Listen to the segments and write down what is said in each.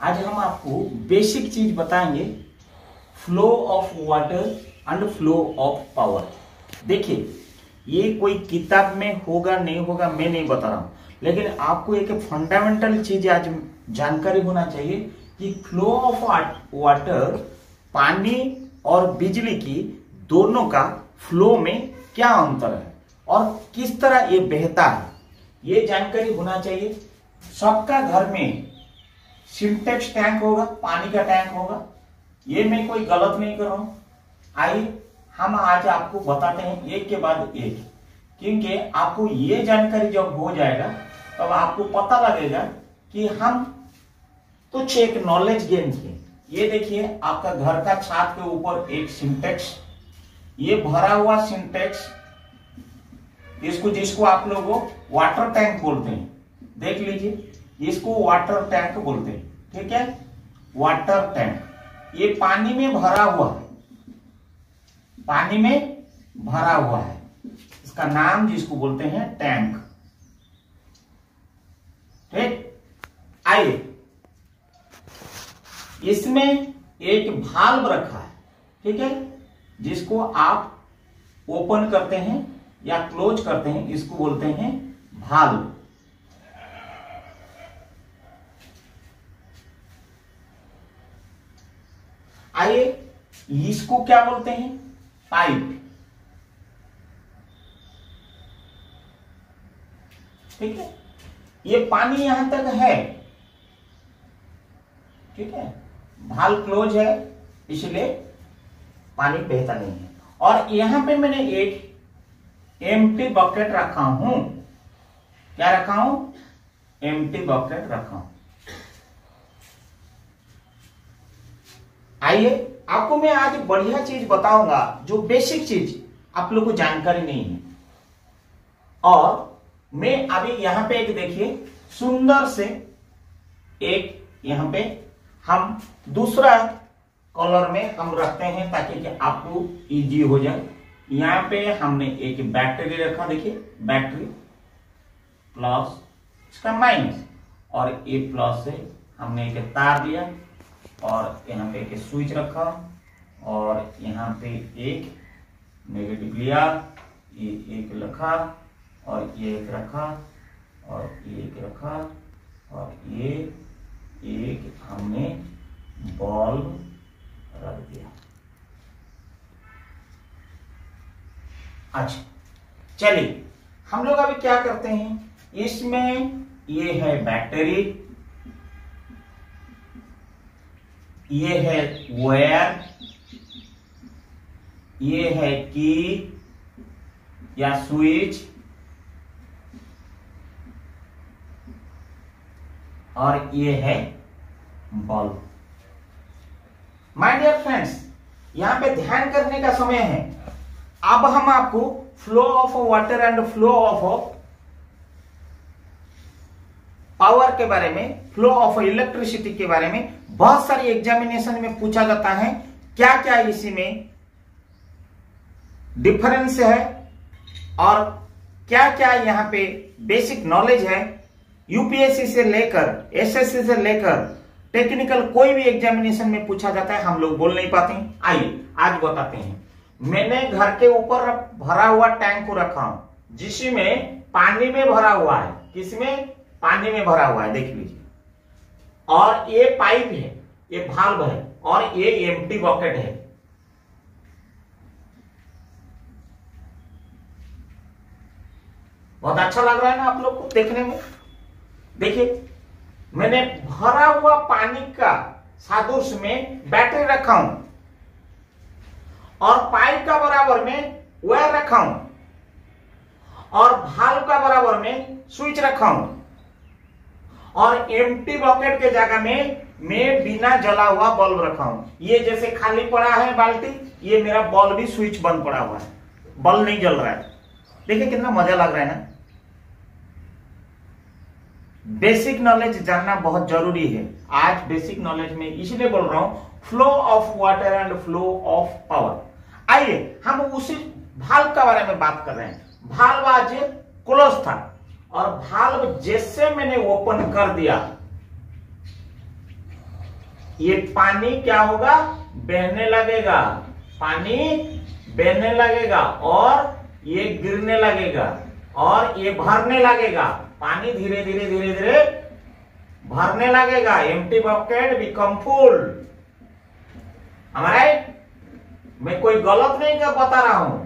आज हम आपको बेसिक चीज बताएंगे, flow of water and flow of power. देखिए, ये कोई किताब में होगा नहीं होगा मैं नहीं बता रहा हूं, लेकिन आपको एक फंडामेंटल चीज आज जानकारी होना चाहिए कि फ्लो ऑफ वाटर, पानी और बिजली की दोनों का फ्लो में क्या अंतर है और किस तरह ये बहता है, ये जानकारी होना चाहिए। सबका घर में सिंटेक्स टैंक होगा, पानी का टैंक होगा, ये मैं कोई गलत नहीं कर रहा हूं। आइए हम आज आपको बताते हैं एक के बाद एक, क्योंकि आपको ये जानकारी जब हो जाएगा तब आपको पता लगेगा कि हम कुछ एक नॉलेज गेन किए। ये देखिए, आपका घर का छत के ऊपर एक सिंटेक्स, ये भरा हुआ सिंटेक्स, इसको जिसको आप लोगों वाटर टैंक बोलते हैं, देख लीजिए, इसको वाटर टैंक बोलते हैं, ठीक है, वाटर टैंक। ये पानी में भरा हुआ है, पानी में भरा हुआ है, इसका नाम जिसको बोलते हैं टैंक, ठीक। आइए, इसमें एक भाल्व रखा है, ठीक है, जिसको आप ओपन करते हैं या क्लोज करते हैं, इसको बोलते हैं भाल्व। आइए, इसको क्या बोलते हैं, पाइप, ठीक है। ये पानी यहां तक है, ठीक है, भाल्व क्लोज है इसलिए पानी बहता नहीं है। और यहां पे मैंने एक एम्प्टी बकेट रखा हूं, क्या रखा हूं, एम्प्टी बकेट रखा हूं। आइए, आपको मैं आज बढ़िया चीज बताऊंगा, जो बेसिक चीज आप लोग को जानकारी नहीं है। और मैं अभी यहां पे एक देखिए सुंदर से एक, यहां पे हम दूसरा कलर में हम रखते हैं ताकि कि आपको इजी हो जाए। यहां पे हमने एक बैटरी रखा, देखिए बैटरी प्लस, इसका माइनस, और ए प्लस से हमने एक तार दिया, और यहाँ पे एक स्विच रखा, और यहाँ पे एक नेगेटिव लिया, ये एक रखा, और ये एक रखा, और ये एक रखा, और ये एक हमने बल्ब रख दिया। अच्छा, चलिए हम लोग अभी क्या करते हैं, इसमें ये है बैटरी, ये है वायर, ये है की या स्विच, और ये है बल्ब। माय डियर फ्रेंड्स, यहां पे ध्यान करने का समय है। अब हम आपको flow of water and flow of power के बारे में, फ्लो ऑफ इलेक्ट्रिसिटी के बारे में बहुत सारी एग्जामिनेशन में पूछा जाता है, क्या क्या इसी में डिफरेंस है और क्या क्या यहाँ पे बेसिक नॉलेज है। यूपीएससी से लेकर एसएससी से लेकर टेक्निकल कोई भी एग्जामिनेशन में पूछा जाता है, हम लोग बोल नहीं पाते हैं। आइए आज बताते हैं। मैंने घर के ऊपर भरा हुआ टैंक को रखा हूं, जिसमें पानी में भरा हुआ है, किसमें, पानी में भरा हुआ है, देख लीजिए। और ये पाइप है, ये भाल्व है, और ये एम्प्टी बकेट है। बहुत अच्छा लग रहा है ना आप लोग को देखने में। देखिए, मैंने भरा हुआ पानी का सादृश्य में बैटरी रखा हूं, और पाइप का बराबर में वायर रखा हूं, और भाल्व का बराबर में स्विच रखा हूं, और एम्प्टी बकेट के जगह में मैं बिना जला हुआ बल्ब रखा हूं। ये जैसे खाली पड़ा है बाल्टी, ये मेरा बल्ब भी स्विच बंद पड़ा हुआ है, बल्ब नहीं जल रहा है। देखिए कितना मजा लग रहा है ना। बेसिक नॉलेज जानना बहुत जरूरी है। आज बेसिक नॉलेज में इसलिए बोल रहा हूं, flow of water and flow of power. आइए हम उसी भाल्व के बारे में बात कर रहे हैं। भाल्व आज क्लोज था, और भाल्व जैसे मैंने ओपन कर दिया, ये पानी क्या होगा, बहने लगेगा, पानी बहने लगेगा और ये गिरने लगेगा और ये भरने लगेगा, पानी धीरे धीरे धीरे धीरे भरने लगेगा। Empty bucket become full. Right? मैं कोई गलत नहीं कर बता रहा हूं,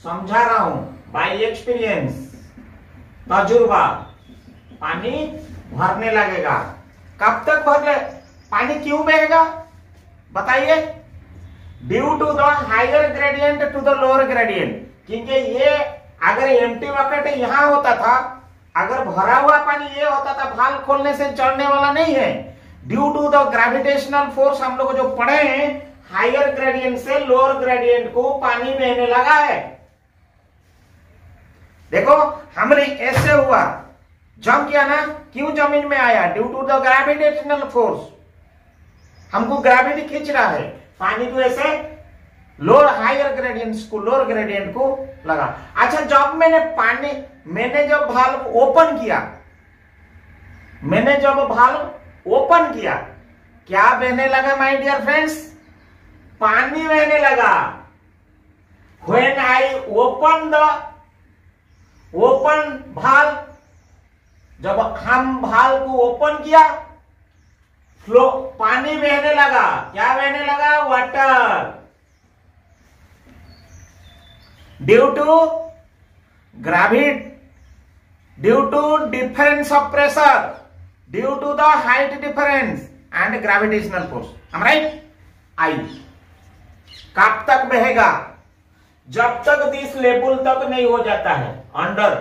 समझा रहा हूं बाय एक्सपीरियंस, तजुर्बा। पानी भरने लगेगा। कब तक भरने, पानी क्यों बहेगा बताइए? Due to the higher gradient to the lower gradient. क्योंकि ये अगर एम्प्टी बकेट यहां होता था, अगर भरा हुआ पानी ये होता था, भाल खोलने से चढ़ने वाला नहीं है। Due to the gravitational force हम लोग जो पढ़े हैं, हायर ग्रेडियंट से लोअर ग्रेडियंट को पानी बहने लगा है। देखो हमने ऐसे हुआ, जंप किया ना, क्यों जमीन में आया? Due to the gravitational force. हमको ग्रेविटी खींच रहा है, पानी को ऐसे लोअर हायर ग्रेडियंट्स को लोअर ग्रेडियंट को लगा। अच्छा, जब मैंने जब भाल्व ओपन किया, क्या बहने लगा माय डियर फ्रेंड्स? पानी बहने लगा। व्हेन आई ओपन भाल्व, जब हम भाल्व को ओपन किया, फ्लो पानी बहने लगा। क्या बहने लगा? Water. Due to gravity, due to difference of pressure, due to the height difference and gravitational force. हम राइट? आई कब तक बहेगा? जब तक दिस लेवल तक नहीं हो जाता है अंडर,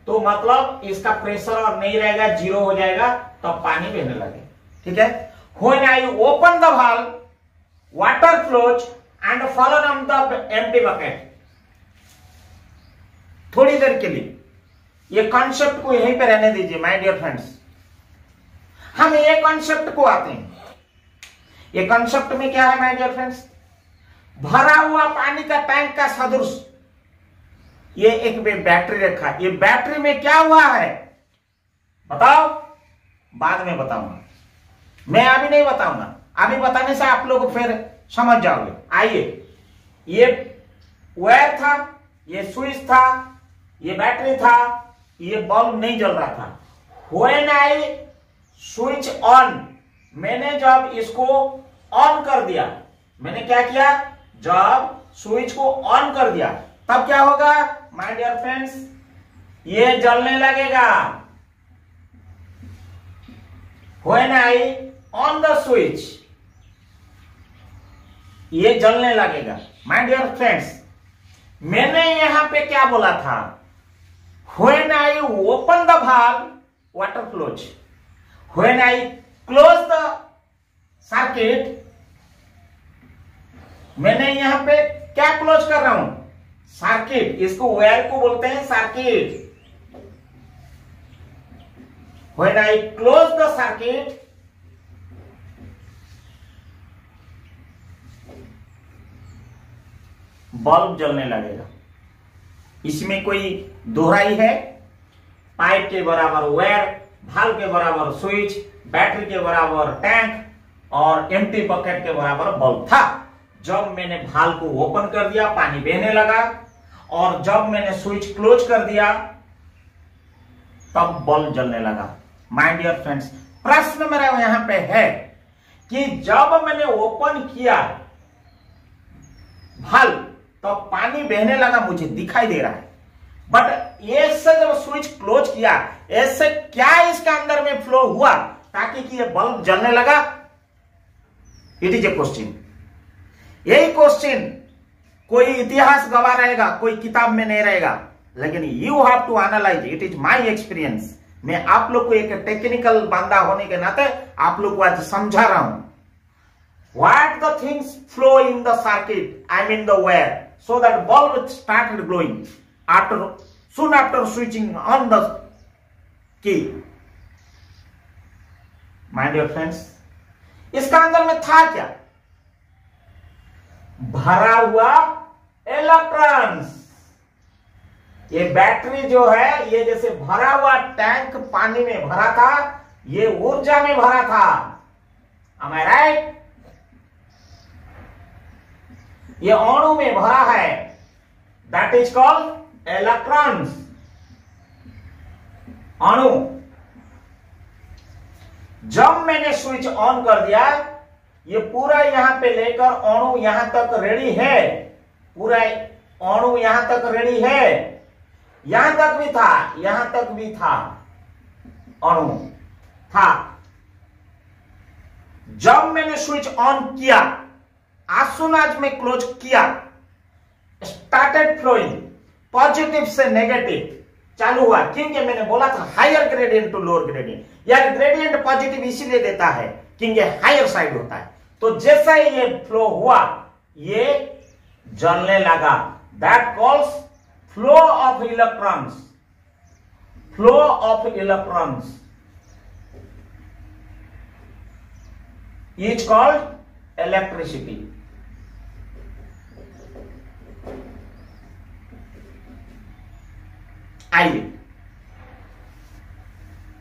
तो मतलब इसका प्रेशर और नहीं रहेगा, जीरो हो जाएगा, तब पानी बहने लगे। ठीक है? When I open the valve, water flows and fallen on the empty bucket. थोड़ी देर के लिए ये कॉन्सेप्ट को यहीं पे रहने दीजिए माय डियर फ्रेंड्स। हम ये कॉन्सेप्ट को आते हैं। ये कॉन्सेप्ट में क्या है माय डियर फ्रेंड्स? भरा हुआ पानी का टैंक का सदृश ये एक बैटरी रखा। ये बैटरी में क्या हुआ है बताओ? बाद में बताऊंगा, मैं अभी नहीं बताऊंगा। अभी बताने से आप लोग फिर समझ जाओगे। आइए, ये वायर था, ये स्विच था, ये बैटरी था, ये बल्ब नहीं जल रहा था। व्हेन आई स्विच ऑन, मैंने जब इसको ऑन कर दिया, मैंने क्या किया? जब स्विच को ऑन कर दिया, तब क्या होगा माय डियर फ्रेंड्स? ये जलने लगेगा। When I on the switch, ये जलने लगेगा। माय डियर फ्रेंड्स, मैंने यहां पे क्या बोला था? When I open the valve, water flows. When I close the circuit, मैंने यहां पे क्या क्लोज कर रहा हूं? सर्किट। इसको वायर को बोलते हैं circuit. When I close the circuit, bulb जलने लगेगा। इसमें कोई दोहराई है? पाइप के बराबर वायर, भाल्व के बराबर स्विच, बैटरी के बराबर टैंक और एम्प्टी बकेट के बराबर बल्ब था। जब मैंने भाल्व को ओपन कर दिया, पानी बहने लगा, और जब मैंने स्विच क्लोज कर दिया, तब बल्ब जलने लगा। माय डियर फ्रेंड्स, प्रश्न मेरा यहां पे है कि जब मैंने ओपन किया भाल्व, तो पानी बहने लगा, मुझे दिखाई दे रहा है। बट ऐसे जब स्विच क्लोज किया, ऐसे क्या इसके अंदर में फ्लो हुआ ताकि कि ये बल्ब जलने लगा? It is a question. यही क्वेश्चन कोई इतिहास गवाह रहेगा, कोई किताब में नहीं रहेगा, लेकिन you have to analyse. It is my experience. मैं आप लोग को एक टेक्निकल बंदा होने के नाते आप लोग को आज समझा रहा हूं। What the things flow in the circuit, I mean the wire, so that bulb started glowing soon after switching on the key. My dear friends, इसका अंदर में था क्या? भरा हुआ इलेक्ट्रॉन्स। ये बैटरी जो है, ये जैसे भरा हुआ टैंक पानी में भरा था, ये ऊर्जा में भरा था। Am I right? ये अणु में भरा है, दैट इज कॉल्ड इलेक्ट्रॉन्स। अणु। जब मैंने स्विच ऑन कर दिया, ये पूरा यहां पे लेकर अणु यहां तक रेडी है, पूरा अणु यहां तक रेडी है, यहां तक भी था, यहां तक भी था, अणु था। जब मैंने स्विच ऑन किया, as soon as मैं क्लोज किया, स्टार्टेड फ्लोइंग, पॉजिटिव से नेगेटिव चालू हुआ, क्योंकि मैंने बोला था higher gradient to lower gradient. यार ग्रेडियंट पॉजिटिव इसीलिए देता है क्योंकि हायर साइड होता है। तो जैसा ही ये फ्लो हुआ, ये जलने लगा, that calls flow of electrons. Flow of electrons is called electricity। आइए,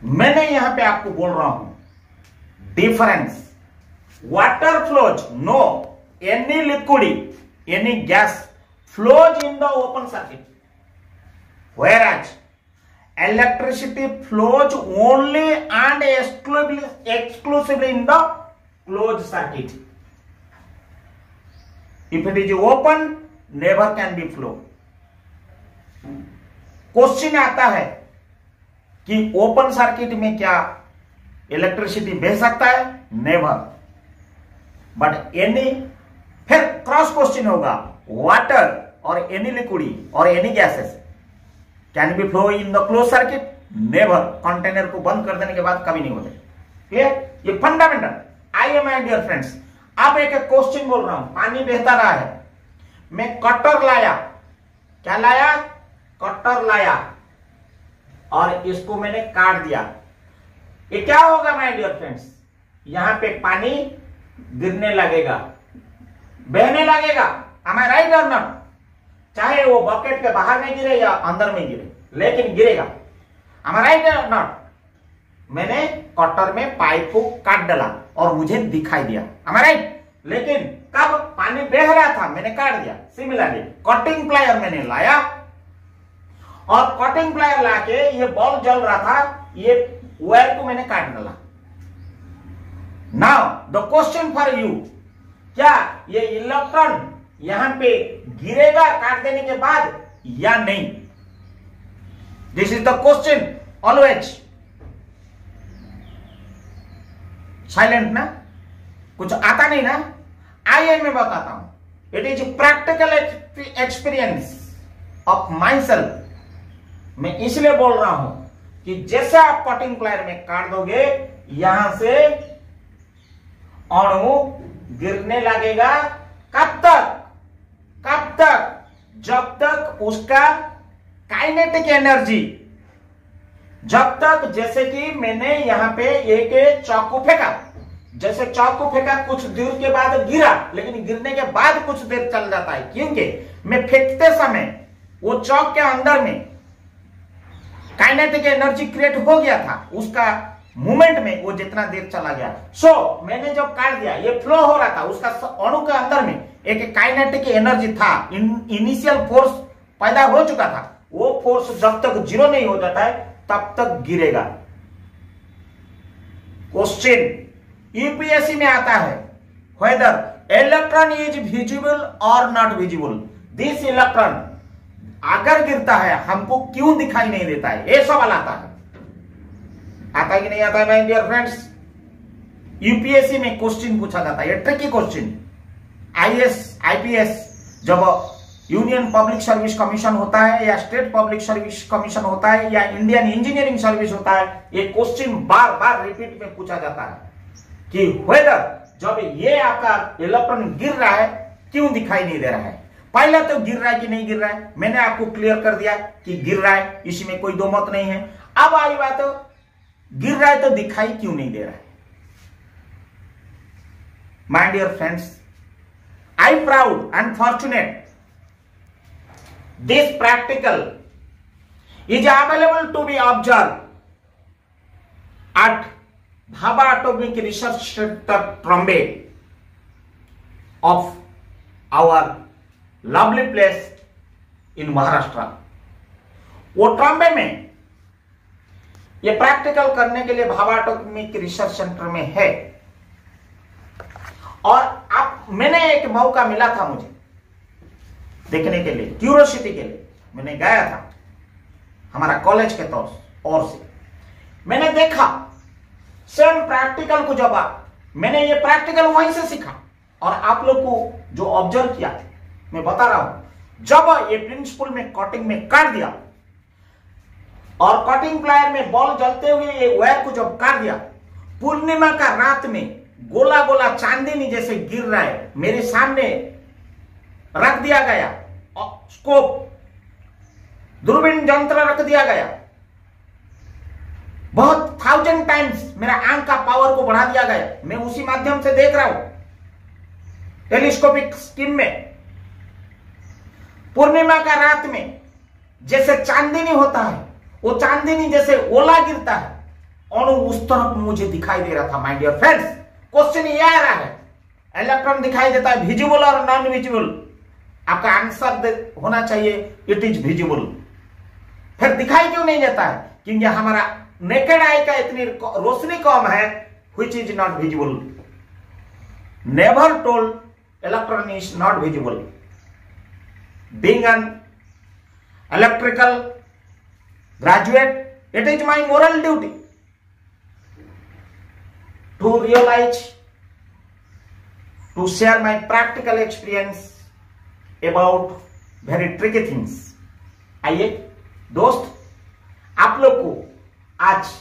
मैंने यहां पे आपको बोल रहा हूं difference. Water flows, no any liquid any gas flows in the open circuit, whereas electricity flows only and exclusively in the closed circuit. If it is open, never can be flow। Question आता है कि open circuit में क्या electricity बह सकता है? Never. But any, फिर cross question होगा, वाटर और एनी लिक्विड और any gases can be flow in the close circuit? Never. Container को बंद कर देने के बाद कभी नहीं होते। क्लियर? ये फंडामेंटल। आइए माय डियर फ्रेंड्स, अब एक क्वेश्चन बोल रहा हूं, पानी बहता रहा है, मैं कटर लाया, क्या लाया? कटर लाया, और इसको मैंने काट दिया। ये क्या होगा माय डियर फ्रेंड्स? यहां पे पानी गिरने लगेगा, बहने लगेगा। am I right or not? चाहे वो बकेट के बाहर में गिरे या अंदर में गिरे, लेकिन गिरेगा। am I right or not? मैंने कटर में पाइप को काट डाला और मुझे दिखाई दिया, am I right? लेकिन कब पानी बह रहा था मैंने काट दिया। सिमिलरली कटिंग प्लायर मैंने लाया, और कटिंग प्लायर लाके ये बल्ब जल रहा था, ये वायर को मैंने काट डाला। Now the question for you, क्या ये इलेक्ट्रॉन यहां पे गिरेगा काट देने के बाद या नहीं? This is the question always. Silent ना, कुछ आता नहीं ना? आइए मैं बताता हूं। It is practical experience of my self. मैं इसलिए बोल रहा हूं कि जैसे आप कटिंग प्लायर में काट दोगे, यहां से अणु गिरने लगेगा। कब तक? कब तक? जब तक उसका काइनेटिक एनर्जी, जब तक, जैसे कि मैंने यहां पे एक चाकू फेंका, जैसे चाकू फेंका, कुछ देर के बाद गिरा, लेकिन गिरने के बाद कुछ देर चल जाता है, क्योंकि मैं फेंकते समय वो चौक के अंदर में काइनेटिक एनर्जी क्रिएट हो गया था, उसका मूवमेंट में वो जितना देर चला गया। सो मैंने जब काट दिया, ये फ्लो हो रहा था, उसका अणु के अंदर में एक काइनेटिक एनर्जी था, इनिशियल फोर्स पैदा हो चुका था। वो फोर्स जब तक जीरो नहीं हो जाता है तब तक गिरेगा। क्वेश्चन यूपीएससी में आता है, वेदर इलेक्ट्रॉन इज विजिबल और नॉट विजिबल। दिस इलेक्ट्रॉन अगर गिरता है हमको क्यों दिखाई नहीं देता है? ये सवाल आता है। आता है कि नहीं आता है माय डियर फ्रेंड्स? यूपीएससी में क्वेश्चन पूछा जाता है, ये ट्रिकी क्वेश्चन। आईएएस, आईपीएस, जब यूनियन पब्लिक सर्विस कमीशन होता है या स्टेट पब्लिक सर्विस कमीशन होता है या इंडियन इंजीनियरिंग सर्विस होता है, ये क्वेश्चन बार बार रिपीट में पूछा जाता है कि वेदर जब ये आपका इलेक्ट्रॉन गिर रहा है क्यों दिखाई नहीं दे रहा है? पहले तो गिर रहा है कि नहीं गिर रहा है, मैंने आपको क्लियर कर दिया कि गिर रहा है, इसमें कोई दो मत नहीं है। अब आई बात, गिर रहा है तो दिखाई क्यों नहीं दे रहा है? My dear friends, I proud and fortunate this practical is available to be observed at Bhabha Atomic Research Center, Trombay of our lovely place in Maharashtra. वो ट्रॉम्बे में ये प्रैक्टिकल करने के लिए भाभा एटॉमिक रिसर्च सेंटर में है। और अब मैंने एक मौका मिला था मुझे देखने के लिए, क्यूरियोसिटी के लिए मैंने गया था हमारा कॉलेज के तौर और से मैंने देखा सेम प्रैक्टिकल को। जब मैंने ये प्रैक्टिकल वहीं से सीखा और आप लोग को जो ऑब्जर्व किया मैं बता रहा हूं। जब ये प्रिंसिपल में कटिंग में काट दिया और कटिंग प्लायर में बॉल जलते हुए ये वायर को जब काट दिया, पूर्णिमा का रात में गोला गोला चांदनी जैसे गिर रहा है मेरे सामने रख दिया गया। स्कोप दूरबीन यंत्र रख दिया गया। बहुत 1000 टाइम्स मेरा आंख का पावर को बढ़ा दिया गया। मैं उसी माध्यम से देख रहा हूं टेलीस्कोपिक स्क्रीन में। पूर्णिमा का रात में जैसे चांदनी होता है, वो चांदनी जैसे ओला गिरता है और उस तरफ मुझे दिखाई दे रहा था। माय डियर फ्रेंड्स, क्वेश्चन ये आ रहा है, इलेक्ट्रॉन दिखाई देता है विजिबल और नॉन विजिबल। आपका आंसर होना चाहिए इट इज विजिबल। फिर दिखाई क्यों नहीं देता है? क्योंकि हमारा नेकेड आई का इतनी रोशनी कम है, which is not visible. Never told electron is not visible. Being an electrical graduate, it is my moral duty to realize, to share my practical experience about very tricky things. आइए दोस्त, आप लोग को आज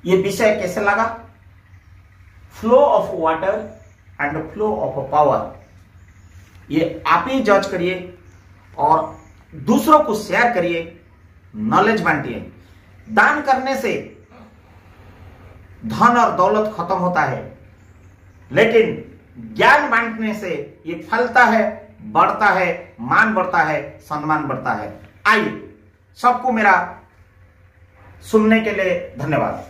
ये विषय कैसे लगा? Flow of water and flow of power, ये आप ही जज करिए और दूसरों को शेयर करिए, नॉलेज बांटिए। दान करने से धन और दौलत खत्म होता है, लेकिन ज्ञान बांटने से ये फलता है, बढ़ता है, मान बढ़ता है, सम्मान बढ़ता है। आइए, सबको मेरा सुनने के लिए धन्यवाद।